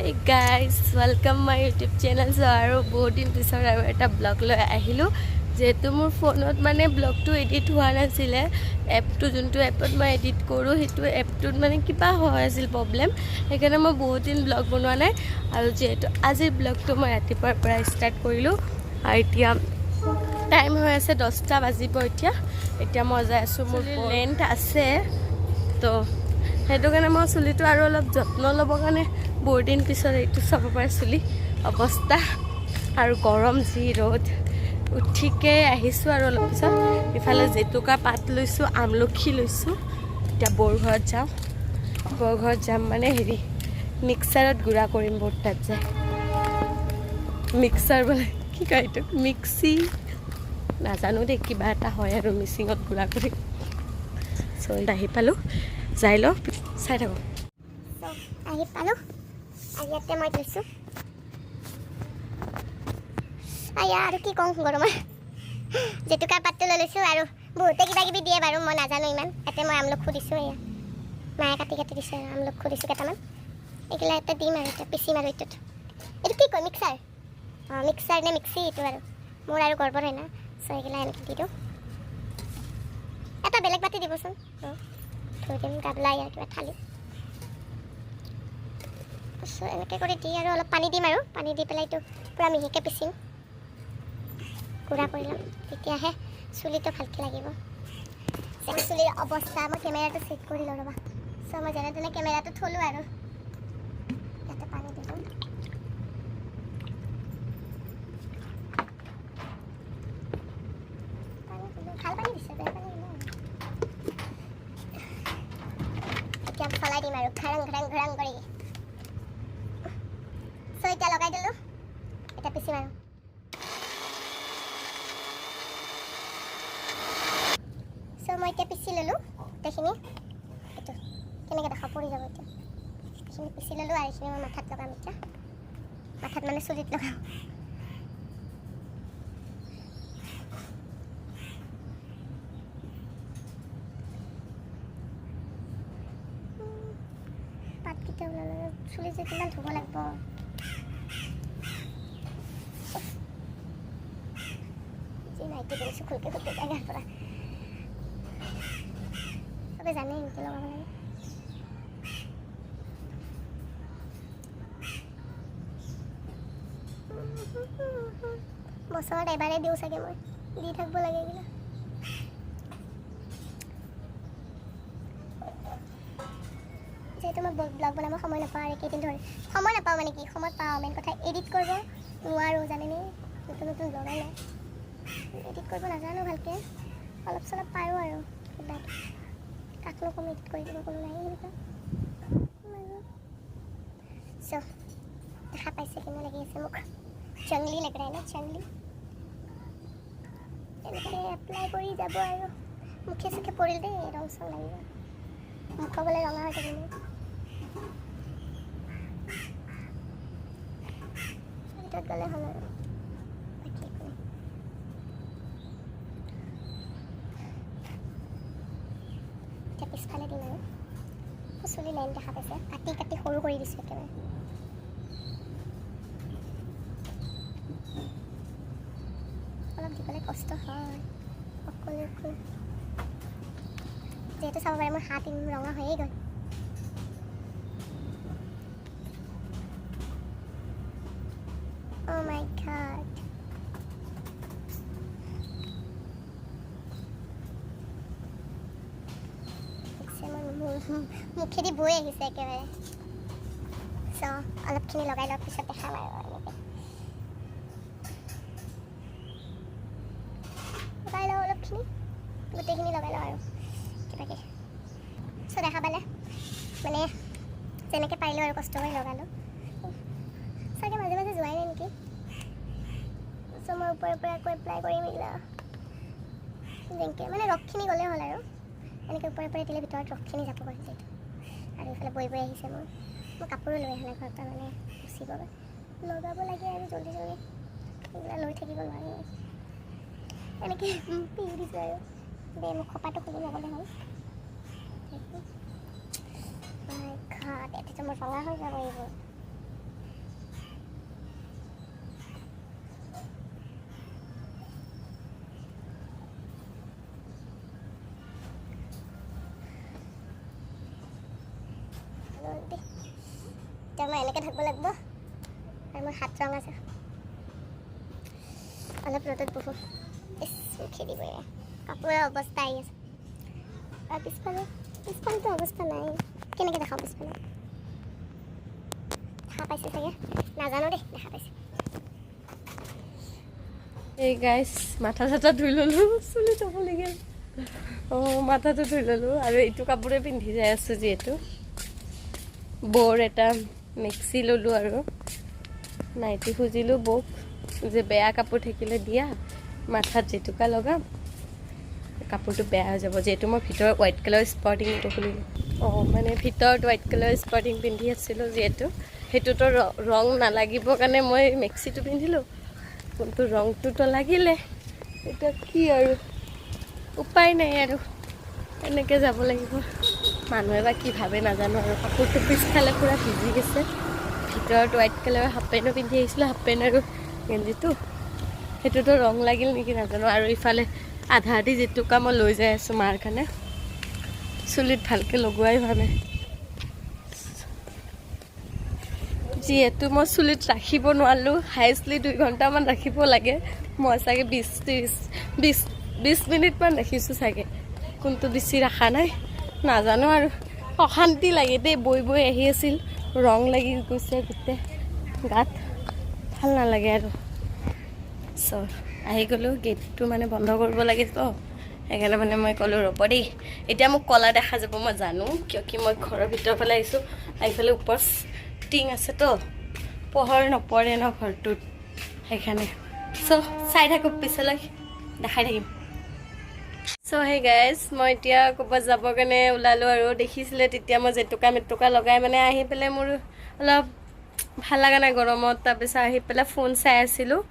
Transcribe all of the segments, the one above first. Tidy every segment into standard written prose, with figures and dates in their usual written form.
Hey guys, welcome my YouTube channel. So আৰু বহুত দিন পিছত আৰু এটা ব্লগ লৈ আহিলোঁ যেহেতু মোৰ ফোনত মানে ব্লগটো এডিট হোৱা নাছিলে এপটো যোনটো এপত মই এডিট কৰোঁ সেইটো এপটোত মানে কিবা হৈ আছিল প্ৰব্লেম সেইকাৰণে মই বহুত দিন ব্লগ বনোৱা নাই আৰু যেহেতু আজিৰ ব্লগটো মই ৰাতিপুৱাৰ পৰা ষ্টাৰ্ট কৰিলোঁ আৰু এতিয়া টাইম হৈ আছে 10টা বাজিব এতিয়া মই যাই আছোঁ মোৰ লেন্থ আছে তো সেইটো কাৰণে মই চুলিটো আৰু অলপ যত্ন ল'বৰ কাৰণে বহুত দিন পিছত এইটো চাব পাৰে চুলি অৱস্থা আৰু গৰম যি ৰ'দ উঠিকে আহিছোঁ আৰু অলপ পিছত ইফালে জেতুকা পাত লৈছোঁ আমলখি লৈছোঁ এতিয়া বৰঘৰত যাম মানে হেৰি মিক্সাৰত গুড়া কৰিম বহুত তাত যায় মিক্সাৰ বোলে কি কয় এইটো মিক্সি নাজানো দেই কিবা এটা হয় আৰু মিচিঙত গুড়া কৰি চল আহি পালোঁ যাই লওঁ চাই থাকোঁ আহি পালোঁ আৰু ইয়াতে মই লৈছোঁ আৰু কি কওঁ গৰমৰ জেতুকাৰ পাতটো লৈ লৈছোঁ আৰু বহুতে কিবা কিবি দিয়ে বাৰু মই নাজানো ইমান ইয়াতে মই আমলখু দিছোঁ এয়া মায়ে কাটি দিছে আমলখু দিছোঁ কেইটামান এইগিলা এটা দিম আৰু এতিয়া পিচিম আৰু এইটোত এইটো কি কয় মিক্সাৰ মিক্সাৰ নে মিক্সি এইটো আৰু মোৰ আৰু গৰ্বৰ হয় না চ' এইগিলা এনেকৈ দি দিওঁ এটা বেলেগ বাতি দিবচোন থৈ দিম গাবলা ইয়াৰ কিবা থালি চ' এনেকৈ কৰি দি আৰু অলপ পানী দিম আৰু পানী দি পেলাই এইটো পূৰা মিহিকৈ পিচিম গুড়া কৰি ল'ম তেতিয়াহে চুলিটো ভালকৈ লাগিব চুলিৰ অৱস্থা মই কেমেৰাটো চেট কৰি লওঁ ৰ'বা চ' মই যেনে তেনে কেমেৰাটো থলোঁ আৰু ইয়াতে পানী দি দিওঁ ভাল পানী দিছে বেয়া পানী এতিয়া চলাই দিম আৰু ঘৰাং কৰি চ' এতিয়া লগাই দিলোঁ এতিয়া পিচিম আৰু চ' মই এতিয়া পিচি ল'লোঁ গোটেইখিনি এইটো কেনেকৈ দেখা পৰি যাব এতিয়া এইখিনি পিচি ল'লোঁ আৰু এইখিনি মই মাথাত লগাম এতিয়া মাথাত মানে চুলিত লগাম পাতকেইটা ওলালে চুলি যে কিমান ধুব লাগিব যি নাইটি কৰিছোঁ খুলকে জেগাৰ পৰা চবে জানে এনেকৈ লগাব লাগে বছৰত এবাৰেই দিওঁ চাগে মই দি থাকিব লাগে এইবিলাক যিহেতু মই ব্লগ বনাব সময় নাপাওঁ আৰু কেইদিন ধৰি সময় নাপাওঁ মানে কি সময় পাওঁ মেইন কথা এডিট কৰিব নোৱাৰোঁ জানেনে নতুন ব্লগাৰ নাই এডিট কৰিব নাজানো ভালকৈ অলপ চলপ পাৰোঁ আৰু কিবা কাকনো কম এডিট কৰি দিব কোনো নাই সেনেকুৱা চ' দেখা পাইছে কেনে লাগি আছে মোক জংলী লাগ ৰা না জংলী এনেকৈ এপ্লাই কৰি যাব আৰু মুখে চুখে পৰিল দেই ৰং চং লাগিব মুখ বোলে ৰঙা হৈ থাকিব ভিতৰত গ'লে হ'ল আৰু বাকী একো নাই এতিয়া পিছফালে দিম আৰু চুলি লাইন দেখা পাইছে কাটি সৰু কৰি দিছোঁ একেবাৰে অলপ দিবলৈ কষ্ট হয় অকলে যিহেতু চাব পাৰে মোৰ হাত ৰঙা হৈয়ে গ'ল Oh my god. মুখেদি বৈ আহিছে একেবাৰে চ' অলপখিনি লগাই লোৱাৰ পিছত দেখাম আৰু এনেকৈ লগাই লওঁ অলপখিনি গোটেইখিনি লগাই লওঁ আৰু কিবাকৈ চ' দেখা পালে মানে যেনেকৈ পাৰিলোঁ আৰু কষ্ট কৰি লগালোঁ চাগে মাজে মাজে যোৱাই নাই নেকি চ' মই ওপৰৰ পৰা আকৌ এপ্লাই কৰিম এইগিলা যেনেকৈ মানে ৰসখিনি গ'লেই হ'ল আৰু এনেকৈ ওপৰে দিলে ভিতৰত ৰসখিনি যাব পাৰে যিহেতু আৰু এইফালে বৈ আহিছে মই কাপোৰো লৈ আহা নাই ঘৰৰ পৰা মানে গুচিব লগাব লাগে আৰু জল্দি এইবিলাক লৈ থাকিব নোৱাৰি এনেকৈ পিহি দিছোঁ আৰু দে মোক খপাটো খুলি যাবলৈ হ'ল ঘাট এতিয়াতো মোৰ ৰঙা হৈ যাব এইবোৰ এতিয়া মই এনেকৈ থাকিব লাগিব আৰু মোৰ হাত ৰং আছে অলপ ৰ'দত বহোঁ ইচ খেদিব কাপোৰৰ অৱস্থা আহি আছে আৰু পিছফালেতো অৱস্থা নাই কেনেকৈ দেখাওঁ পিছফালে দেখা পাইছে চাগে নাজানো দেই দেখা পাইছে এই গাইছ মাথা চাথা ধুই ল'লোঁ চুলি থ'বলগীয়া মাথাটো ধুই ল'লোঁ আৰু এইটো কাপোৰে পিন্ধি যাই আছোঁ যিহেতু বৰ এটা মেক্সি ল'লোঁ আৰু নাইটি খুজিলোঁ বৌক যে বেয়া কাপোৰ থাকিলে দিয়া মাথাত জেতুকা লগাম কাপোৰটো বেয়া হৈ যাব যিহেতু মই ভিতৰত হোৱাইট কালাৰ স্পৰ্টিংটো খুলিলোঁ মানে ভিতৰত হোৱাইট কালাৰ স্পৰ্টিং পিন্ধি আছিলোঁ যিহেতু সেইটোতো ৰং নালাগিব কাৰণে মই মেক্সিটো পিন্ধিলোঁ কিন্তু ৰংটোতো লাগিলে এতিয়া কি আৰু উপায় নাই আৰু এনেকৈ যাব লাগিব মানুহে বা কি ভাবে নাজানো আৰু কাপোৰটো পিছফালে পূৰা ভিজি গৈছে ভিতৰত হোৱাইট কালাৰৰ হাফ পেণ্টো পিন্ধি আহিছিলোঁ হাফ পেণ্ট আৰু গেঞ্জিটো সেইটোতো ৰং লাগিল নেকি নাজানো আৰু ইফালে আধা আধি জেতুকা মই লৈ যাই আছোঁ মাৰ কাৰণে চুলিত ভালকৈ লগোৱাই হোৱা নাই যিহেতু মই চুলিত ৰাখিব নোৱাৰিলোঁ হাইষ্টলি 2 ঘণ্টামান ৰাখিব লাগে মই চাগে 20 মিনিটমান ৰাখিছোঁ চাগে কোনটো বেছি ৰখা নাই নাজানো আৰু অশান্তি লাগে দেই বৈ আহি আছিল ৰং লাগি গৈছে গোটেই গাত ভাল নালাগে আৰু আহি গ'লোঁ গেটটো মানে বন্ধ কৰিব লাগে তো সেইকাৰণে মানে মই ক'লোঁ ৰ'ব দেই এতিয়া মোক কলা দেখা যাব মই জানো কিয় কি মই ঘৰৰ ভিতৰৰ ফালে আহিছোঁ এইফালে ওপৰ টিং আছে তো পোহৰ নপৰে ন ঘৰটোত সেইকাৰণে চাই থাকোঁ পিছলৈ দেখাই থাকিম সেই গাইজ মই এতিয়া ক'ৰবাত যাবৰ কাৰণে ওলালোঁ আৰু দেখিছিলে তেতিয়া মই জেতুকা লগাই মানে আহি পেলাই মোৰ অলপ ভাল লগা নাই গৰমত তাৰপিছত আহি পেলাই ফোন চাই আছিলোঁ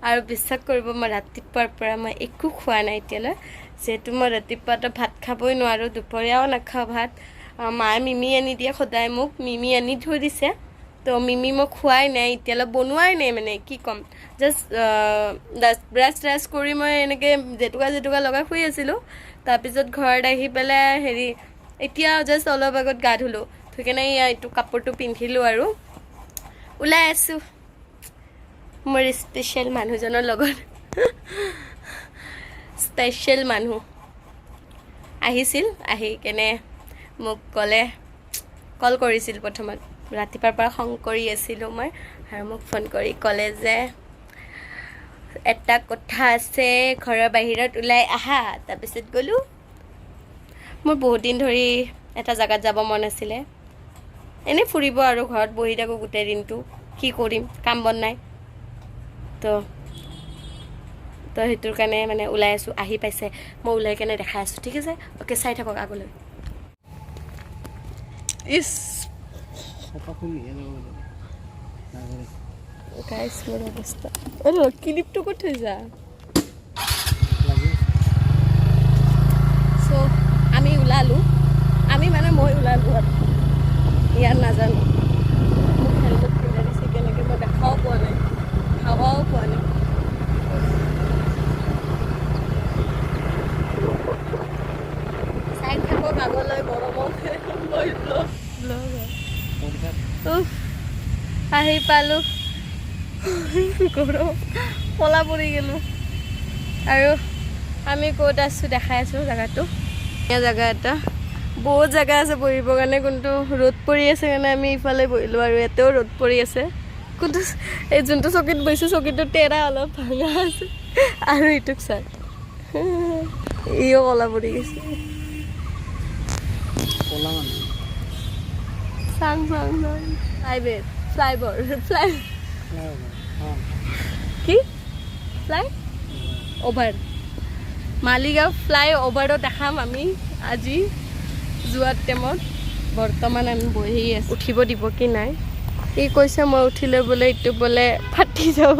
আৰু বিশ্বাস কৰিব মই ৰাতিপুৱাৰ পৰা মই একো খোৱা নাই এতিয়ালৈ যিহেতু মই ৰাতিপুৱাতো ভাত খাবই নোৱাৰোঁ দুপৰীয়াও নাখাওঁ ভাত মায়ে মিমি আনি দিয়ে সদায় মোক মিমি আনি থৈ দিছে তো মিমি মই খোৱাই নাই এতিয়ালৈ বনোৱাই নাই মানে কি ক'ম জাষ্ট ব্ৰাছ কৰি মই এনেকৈ জেতুকা লগাই শুই আছিলোঁ তাৰপিছত ঘৰত আহি পেলাই এতিয়া জাষ্ট অলপ আগত গা ধুলোঁ ধুই কেনে এইটো কাপোৰটো পিন্ধিলোঁ আৰু ওলাই আছোঁ মোৰ স্পেচিয়েল মানুহজনৰ লগত স্পেচিয়েল মানুহ আহিছিল আহি কেনে মোক কল কৰিছিল প্ৰথমত ৰাতিপুৱাৰ পৰা খং কৰি আছিলোঁ মই আৰু মোক ফোন কৰি ক'লে যে এটা কথা আছে ঘৰৰ বাহিৰত ওলাই আহা তাৰপিছত গ'লোঁ মোৰ বহুত দিন ধৰি এটা জেগাত যাব মন আছিলে এনেই ফুৰিব আৰু ঘৰত বহি থাকোঁ গোটেই দিনটো কি কৰিম কাম বন নাই তো সেইটোৰ কাৰণে মানে ওলাই আছোঁ আহি পাইছে মই ওলাই কেনে দেখাই আছোঁ ঠিক আছে অ'কে চাই থাকক আগলৈ ইছ গাইছ মোৰ অৱস্থা ক্লিপটো ক'ত থৈ যা আমি ওলালোঁ মই ওলালোঁ আৰু ইয়াত নাজানো মোক হেলমেট পিন্ধাই দিছে কেনেকৈ মই দেখাও পোৱা নাই হাৱাও পোৱা নাই চাই থাকক আগলৈ গৰমত আহি পালোঁ গৰম কলা পৰি গ'লোঁ আৰু আমি ক'ত আছোঁ দেখাই আছোঁ জেগাটো ধুনীয়া জেগা এটা বহুত জেগা আছে বহিবৰ কাৰণে কিন্তু ৰ'দ পৰি আছে কাৰণে আমি ইফালে বহিলোঁ আৰু ইয়াতেও ৰ'দ পৰি আছে কিন্তু এই যোনটো চকীত বহিছোঁ চকীটো টেৰা অলপ ভাঙা আছে আৰু এইটোক চাই ইও কলা পৰি গৈছে চাং কি ফ্লাই অভাৰ মালিগাঁও ফ্লাই অভাৰত দেখাম আমি আজি যোৱাৰ টাইমত বৰ্তমান আমি বহি আছোঁ উঠিব দিব কি নাই ই কৈছে মই উঠিলে বোলে এইটো বোলে ফাটি যাব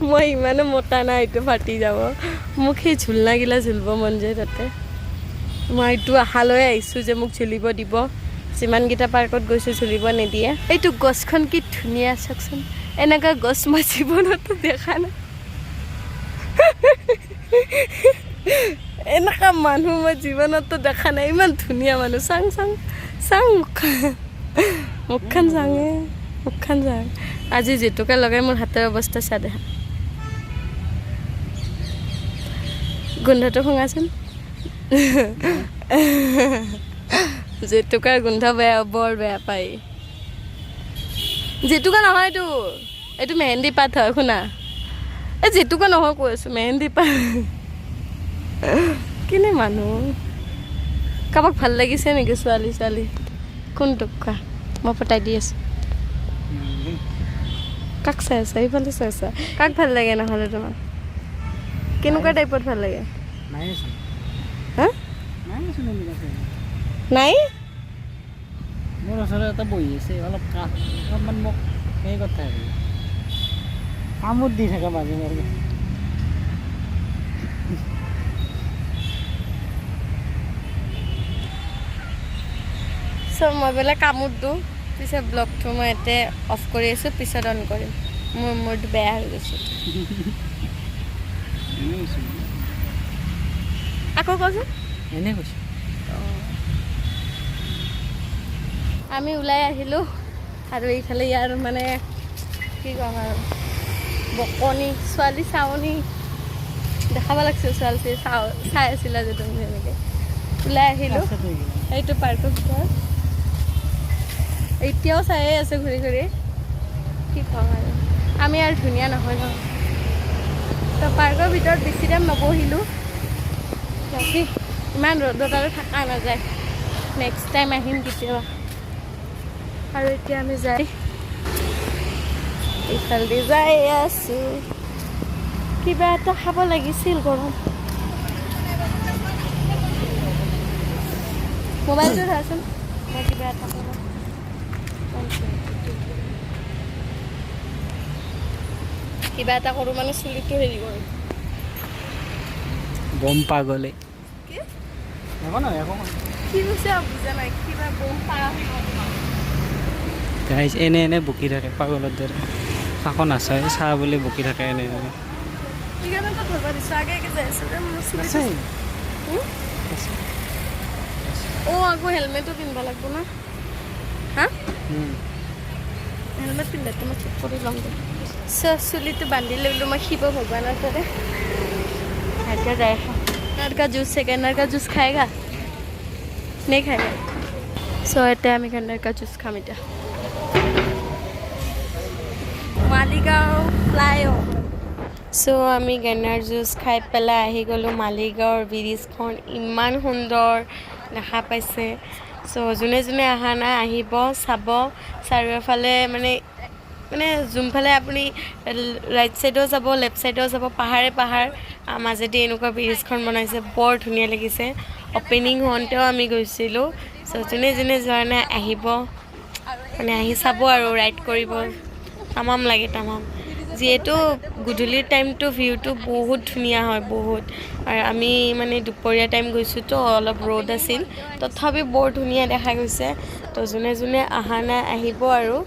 মই ইমানো মোটা নাই এইটো ফাটি যাব মোক সেই ঝুলনাগিলা ঝুলিব মন যায় তাতে মই এইটো আশালৈ আহিছোঁ যে মোক ঝুলিব দিব যিমানকেইটা পাৰ্কত গৈছোঁ ঝুলিব নিদিয়ে এইটো গছখন কি ধুনীয়া চাওকচোন এনেকুৱা গছ মই জীৱনতো দেখা নাই এনেকুৱা মানুহ মই জীৱনতো দেখা নাই ইমান ধুনীয়া মানুহ চাং মুখখন চাঙে মুখখন যায় আজি জেতুকা লগাই মোৰ হাতৰ অৱস্থা চা দেখা গোন্ধটো শুঙাচোন জেতুকাৰ গোন্ধ বেয়া বৰ বেয়া পাই জেতুকা নহয় এইটো মেহেন্দি পাত হয় শুনা এই জেতুকা নহয় কৈ আছোঁ মেহেন্দি পাত কিনে মানুহ কাৰোবাক ভাল লাগিছে নেকি ছোৱালী কোনটোক কোৱা মই পতাই দি আছোঁ কাক চাই আছা এইফালে চাই আছা কাক ভাল লাগে নহ'লে তোমাৰ কেনেকুৱা টাইপত ভাল লাগে হা নাই মোৰ ওচৰত এটা বহি আছে অলপমান মোক সেই কথা কামত দি থাকে মাজে মাজে চ' মই বোলে কামত দিওঁ পিছত ব্লগটো মই ইয়াতে অফ কৰি আছোঁ পিছত অন কৰিম মোৰ মূৰটো বেয়া হৈ গৈছে আকৌ কচোন এনেই কৈছোঁ আমি ওলাই আহিলোঁ আৰু এইফালে ইয়াৰ মানে কি ক'ম আৰু বকনি ছোৱালী চাৱনি দেখাব লাগিছিল ছোৱালী চাই আছিলা যে তুমি এনেকৈ ওলাই আহিলোঁ এইটো পাৰ্কৰ ভিতৰত এতিয়াও চায়ে আছে ঘূৰি ঘূৰি কি ক'ম আৰু আমি আৰু ধুনীয়া নহয় ন তো পাৰ্কৰ ভিতৰত বেছি টাইম নবহিলোঁ ৰাতি ইমান ৰ'দত আৰু থকা নাযায় নেক্সট টাইম আহিম কেতিয়াবা আৰু এতিয়া আমি যাই এইফালে যাই আছোঁ কিবা এটা খাব লাগিছিল গৰম মোবাইলটো ধৰাচোন মই কিবা এটা কৰোঁ কিবা এটা কৰোঁ মানে চুলিটো হেৰি কৰোঁ বম পাগলে কি কৈছে বুজা নাই কিবা বম পাৰা গাইজ এনে বকি থাকে পাগলৰ দৰে কাকো নাচায় চাহ বুলি বকি থাকে এনে সেইকাৰণে তো ধৰিব দিছোঁ আগে যাই আছোঁ যে মোৰ চুলিটো আকৌ হেলমেটো পিন্ধিব লাগিব না হা হেলমেট পিন্ধাটো মই ঠিক কৰি ল'ম দে চুলিটো বান্ধি ল'লোঁ মই শিৱ ভগৱানৰ দৰে এতিয়া যাই খাওঁ गन्नार का जूस है गन्नार का जूस खाएगा नहीं खाएगा सो এতিয়া আমি गन्नार का जूस খাম এতিয়া মালিগাঁও ফ্লাইঅভাৰ সো আমি গন্নাৰ জুচ খাই পেলাই আহি গ'লোঁ মালিগাঁৱৰ ব্ৰিজখন ইমান সুন্দৰ দেখা পাইছে সো যোনে যোনে অহা নাই আহিব চাব চাৰিওফালে মানে যোনফালে আপুনি ৰাইট ছাইডেও যাব লেফ্ট ছাইডেও যাব পাহাৰ মাজেদি এনেকুৱা ব্ৰিজখন বনাইছে বৰ ধুনীয়া লাগিছে অপেনিং হওঁতেও আমি গৈছিলোঁ সো যোনে যোনে যোৱা নাই আহিব মানে আহি চাব আৰু ৰাইড কৰিব তামাম লাগে তামাম যিহেতু গধূলিৰ টাইমটো ভিউটো বহুত ধুনীয়া হয় বহুত আৰু আমি মানে দুপৰীয়া টাইম গৈছোঁ তো অলপ ৰ'দ আছিল তথাপি বৰ ধুনীয়া দেখা গৈছে তো যোনে যোনে অহা নাই আহিব আৰু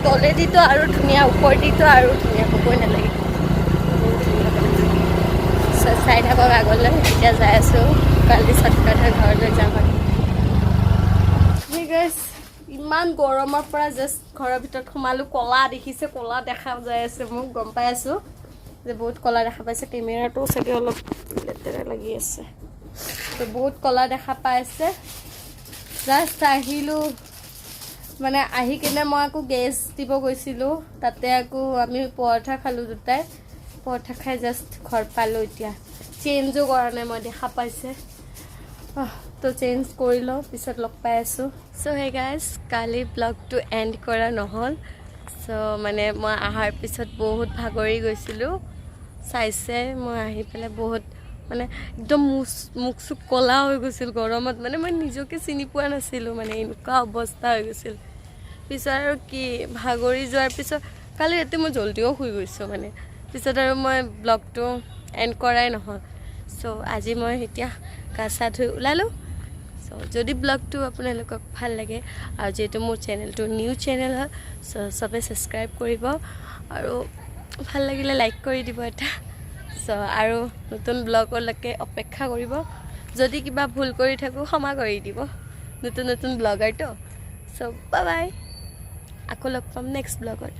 তলেদিতো আৰু ধুনীয়া, ওপৰেদিতো আৰু ধুনীয়া, ক'বই নালাগে। চাই থাকক আগলৈ। এতিয়া যাই আছোঁ, কালি চটকাটে ঘৰলৈ যাম আৰু। ইমান গৰমৰ পৰা জাষ্ট ঘৰৰ ভিতৰত সোমালোঁ। ক'লা দেখিছে, ক'লা দেখা যাই আছে, মোক গম পাই আছোঁ যে বহুত ক'লা দেখা পাইছে। কেমেৰাটো চাগে অলপ লেতেৰা লাগি আছে, তো বহুত ক'লা দেখা পাই আছে। জাষ্ট আহিলোঁ, মানে আহি কিনে মই আকৌ গেছ দিব গৈছিলোঁ, তাতে আকৌ আমি পৰঠা খালোঁ দুটাই। পৰঠা খাই জাষ্ট ঘৰ পালোঁ। এতিয়া চেঞ্জো কৰা নাই, মই দেখা পাইছে। তো চেঞ্জ কৰি লওঁ, পিছত লগ পাই আছোঁ। চ' হে গাইজ, কালি ব্লগটো এণ্ড কৰা নহ'ল। চ' মানে মই অহাৰ পিছত বহুত ভাগৰি গৈছিলোঁ। চাইছে মই আহি পেলাই বহুত মানে একদম মুখ চুখ ক'লা হৈ গৈছিল গৰমত। মানে মই নিজকে চিনি পোৱা নাছিলোঁ, মানে এনেকুৱা অৱস্থা হৈ গৈছিল। পিছত আৰু কি, ভাগৰি যোৱাৰ পিছত কালি ৰাতি মই জল্দিও শুই গৈছোঁ। মানে পিছত আৰু মই ব্লগটো এণ্ড কৰাই নহ'ল। চ' আজি মই এতিয়া গা চা ধুই ওলালোঁ। চ' যদি ব্লগটো আপোনালোকক ভাল লাগে, আৰু যিহেতু মোৰ চেনেলটো নিউ চেনেল হয়, চ' চবে ছাবস্ক্ৰাইব কৰিব, আৰু ভাল লাগিলে লাইক কৰি দিব এটা। চ' আৰু নতুন ব্লগলৈকে অপেক্ষা কৰিব। যদি কিবা ভুল কৰি থাকোঁ ক্ষমা কৰি দিব, নতুন ব্লগাৰটো। চ' বাই বাই, আকৌ লগ পাম নেক্সট ব্লগত।